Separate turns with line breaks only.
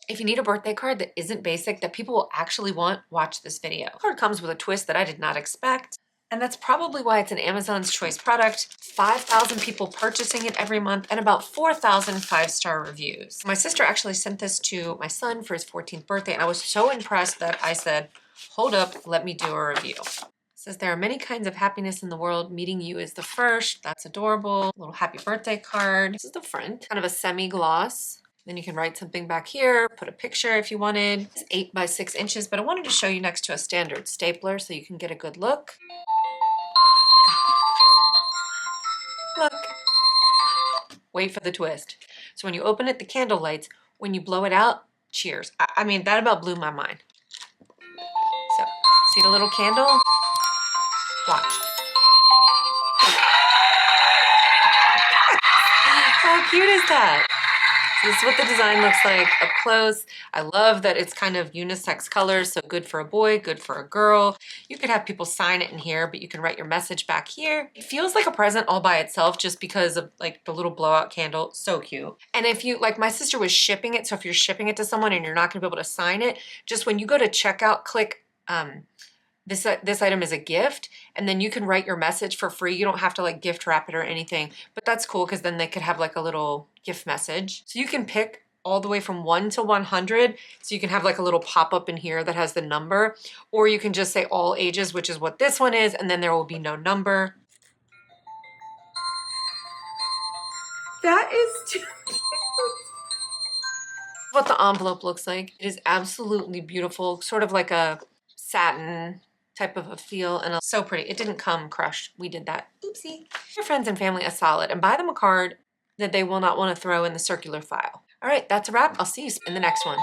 If you need a birthday card that isn't basic, that people will actually want, watch this video. The card comes with a twist that I did not expect. And that's probably why it's an Amazon's Choice product. 5,000 people purchasing it every month and about 4,000 5-star reviews. My sister actually sent this to my son for his 14th birthday, and I was so impressed that I said, hold up, let me do a review. It says, there are many kinds of happiness in the world. Meeting you is the first. That's adorable. Little happy birthday card. This is the front, kind of a semi-gloss. Then you can write something back here, put a picture if you wanted. It's 8 by 6 inches, but I wanted to show you next to a standard stapler so you can get a good look. Look. Wait for the twist. So when you open it, the candle lights. When you blow it out, cheers. I mean, that about blew my mind. So, see the little candle? Watch. How cute is that? So this is what the design looks like up close. I love that it's kind of unisex colors, so good for a boy, good for a girl. You could have people sign it in here, but you can write your message back here. It feels like a present all by itself just because of like the little blowout candle. So cute. And if you, like my sister was shipping it, so if you're shipping it to someone and you're not gonna be able to sign it, just when you go to checkout, click this item is a gift, and then you can write your message for free. You don't have to like gift wrap it or anything, but that's cool because then they could have like a little gift message. So you can pick all the way from 1 to 100. So you can have like a little pop-up in here that has the number, or you can just say all ages, which is what this one is, and then there will be no number. That is too cute. What the envelope looks like. It is absolutely beautiful, sort of like a satin type of a feel, and so pretty. It didn't come crushed. We did that. Oopsie. Your friends and family a solid and buy them a card that they will not want to throw in the circular file. All right, that's a wrap. I'll see you in the next one.